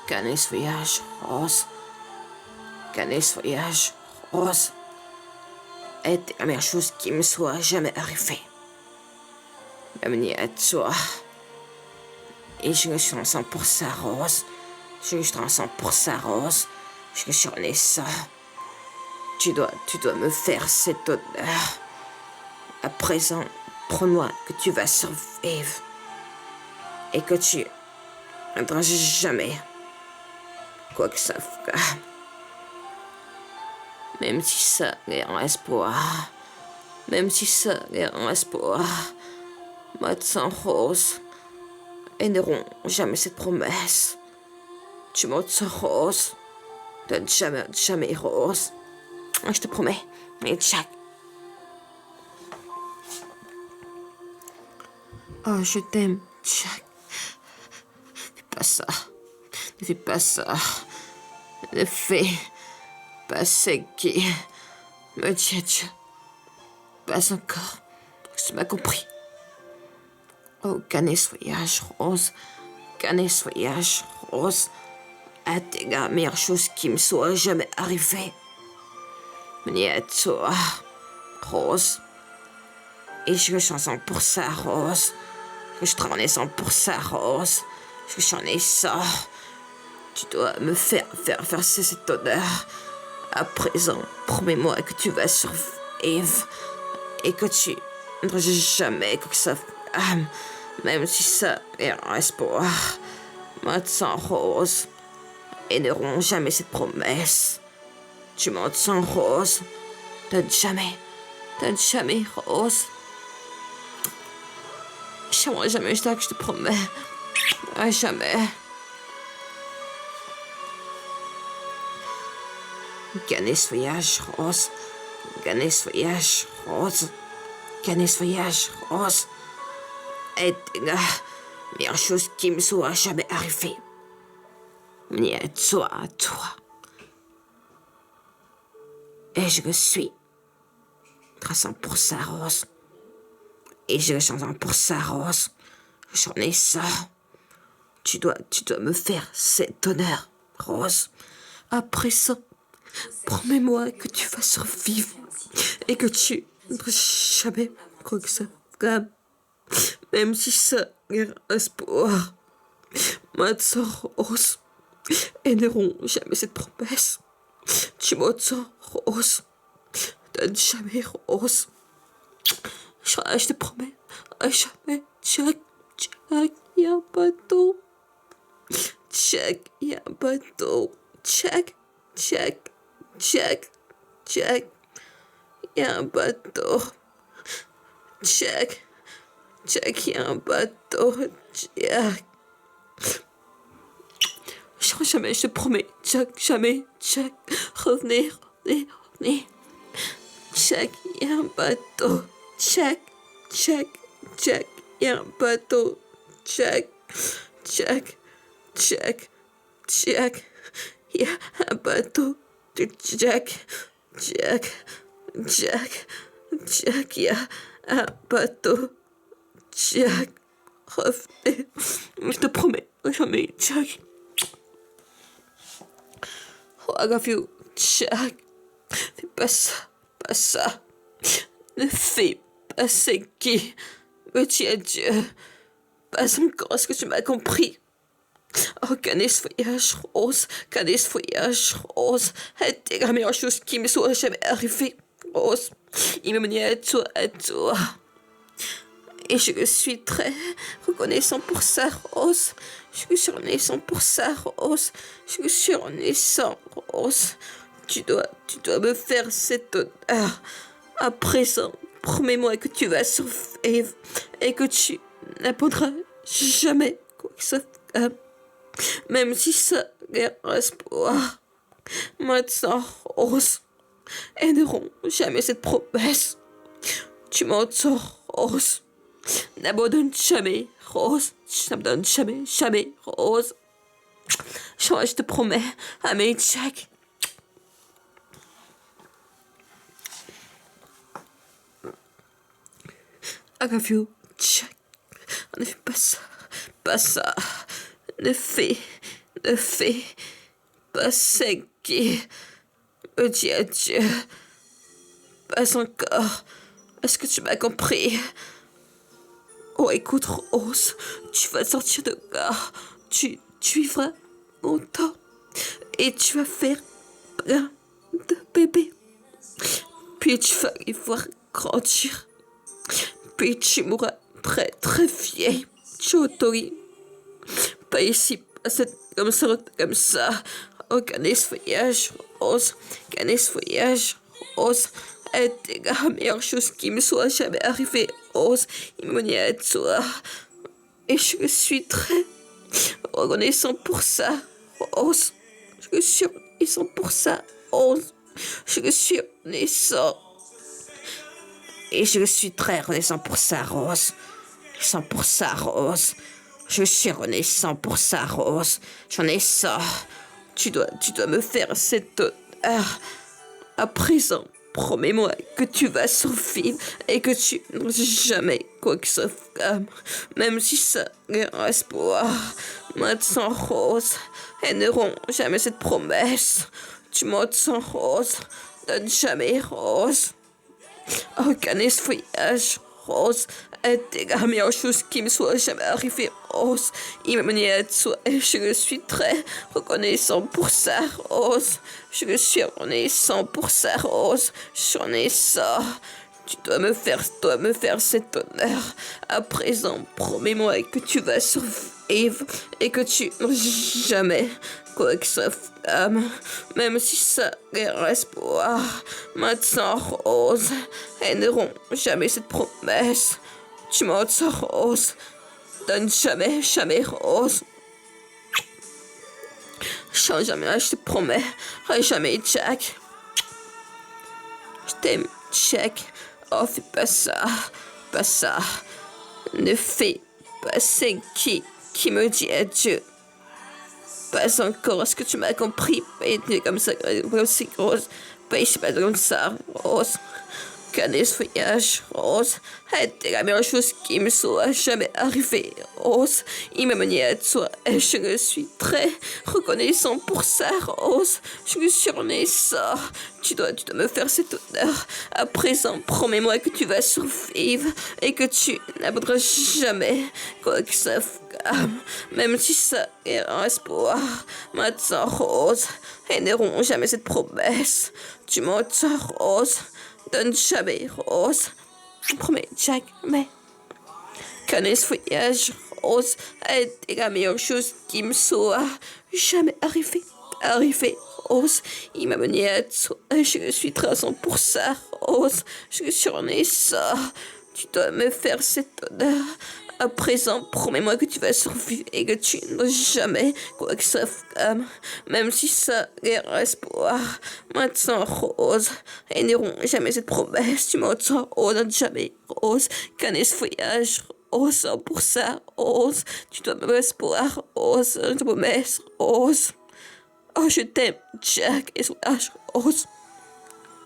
Canis voyage, Rose. Canis voyage, Rose. Est la meilleure chose qui me soit jamais arrivée. Même ni à toi. Et je suis en 100% Rose. Je suis en 100% Rose. Je suis en ça. Tu dois me faire cet honneur. À présent, promets-moi que tu vas survivre. Et que tu ne viendras jamais. Quoi que ça fasse. Même si ça est un espoir. Même si ça est un espoir. Médecin Rose. Et n'auront jamais cette promesse. Tu m'entends, Rose. Donne jamais, Rose. Je te promets. Et Jack. Oh, je t'aime, Jack. Ne fais pas ça. Ne fais pas ça. Ne fais pas ce qui me dit. Pas encore. Tu m'as compris. Oh, Canis voyage, Rose. Canis voyage, Rose. À tes gars, meilleure chose qui me soit jamais arrivée. Mais à toi, Rose. Et je suis en 100% Rose. Je t'en ai 100% Rose. Je suis en ça. Tu dois me faire cet honneur. À présent, promets-moi que tu vas survivre. Et que tu ne feras jamais que ça... même si ça est un espoir. Médecin Rose. Et n'auront jamais cette promesse. Tu m'entends, Rose? Donne jamais, Rose. Jamais, Jack, je te promets. Jamais. Canis voyage, Rose. Canis voyage, Rose. Canis voyage, Rose. Et la meilleure chose qui me soit jamais arrivée. Ni à toi. Et je suis à 100% Rose. Et je suis à 100% Rose. J'en ai ça. Tu dois me faire cet honneur, Rose. Après ça, promets-moi que tu vas survivre. Et que tu ne feras jamais quoi que ça. Même si ça est un espoir. Médecin Rose. Et n'auront jamais cette promesse. Tu m'entends, Rose? Donne jamais, Rose. Je te promets. Jamais. Jack, y a un bateau. Jack, y a un bateau. Jack, y a un bateau. Jack, y a un bateau. Jack. Jamais, je te promets. Jack, jamais. Jack, revenez. Jack, y a un bateau. Jack, y a un bateau. Jack, y a un bateau. Jack, y a un bateau. Jack, revenez. Je te promets, jamais, Jack. Oh, I love you, Jack. Fais pas ça. Ne fais pas ce qui me dit adieu. Pas encore, est-ce que tu m'as compris? Oh, Canis voyage, Rose. Canis voyage, Rose. C'était la meilleure chose qui me soit jamais arrivée, Rose. Il me menait à toi. Et je suis très reconnaissant pour ça, Rose. Je suis reconnaissant pour ça, Rose. Je suis reconnaissant, Rose. Tu dois me faire cet honneur. À présent, promets-moi que tu vas survivre et que tu n'apprendras jamais quoi que ça fasse. Même si ça est un espoir. Médecin Rose. Et n'auront jamais cette promesse. Tu m'entends, Rose? N'abandonne jamais, Rose. N'abandonne jamais, Rose. Je te promets, Amé Jack. I love you, Jack. Ne fais pas ça. Ne fais de fées, pas celle qui me dit adieu. Pas encore. Est-ce que tu m'as compris? Oh, écoute, Rose, tu vas sortir de là. Tu vivras longtemps. Et tu vas faire plein de bébés. Puis tu vas les voir grandir. Puis tu mourras très très vieille. Chotori. Pas ici, pas comme ça. Oh, gagner ce voyage, Rose. Gagner ce voyage, Rose. C'était la meilleure chose qui me soit jamais arrivée, Rose. Il me niait à toi. Et je suis très reconnaissant pour ça, Rose. Je suis reconnaissant pour ça, Rose. Je suis reconnaissant. Et je suis très reconnaissant pour ça, Rose. Reconnaissant pour ça, Rose. Je suis reconnaissant pour ça, Rose. J'en ai ça. Tu dois me faire cet honneur. À présent, promets-moi que tu vas survivre et que tu n'auras jamais quoi que ce soit. Même si ça reste espoir. Maintenant, Rose, elles n'auront jamais cette promesse. Tu m'entends, Rose. Donne jamais, Rose. Organise ce voyage, Rose. Était la meilleure chose qui me soit jamais arrivée, Rose. Il m'a mené à toi et je suis très reconnaissant pour ça, Rose. Je suis reconnaissant pour ça, Rose. J'en ai ça. Tu dois me faire cet honneur. À présent, promets-moi que tu vas survivre et que tu n'auras jamais quoi que ce soit, même si ça reste espoir. Maintenant, Rose, elles n'auront jamais cette promesse. Tu m'entends, Rose? Donne jamais, jamais, Rose. Change jamais, je te promets. Jamais, Jack. Je t'aime, Jack. Oh, fais pas ça. Pas ça. Ne fais pas ce qui me dit adieu. Pas encore, est-ce que tu m'as compris? Pas être comme ça, aussi, Rose. Pas ici, pas comme ça, Rose. Gagner ce voyage, Rose. C'était la meilleure chose qui me soit jamais arrivée, Rose. Il m'a mené à toi et je suis très reconnaissant pour ça, Rose. Je suis reconnaissant. Tu dois me faire cet honneur. À présent, promets-moi que tu vas survivre et que tu n'abandonneras jamais quoi que ça même si ça est un espoir. Maintenant, Rose, elles n'auront jamais cette promesse. Tu m'entends, Rose? Donne jamais, Rose. Promets, Jack, mais connais ce voyage, Rose, a été la meilleure chose qui me soit jamais arrivée, Rose. Il m'a mené à toi. Je suis très pour ça, Rose. Je suis ça. Tu dois me faire cet honneur. À présent, promets-moi que tu vas survivre et que tu n'auras jamais quoi que ça fasse, même si ça reste espoir. Maintenant, Rose, elles n'auront jamais cette promesse. Tu m'entends? Oh, non, jamais, Rose. Connais ce voyage, Rose, pour ça, Rose. Tu dois me espoir, Rose, une promesse, Rose. Oh, je t'aime, Jack, et ce voyage, Rose.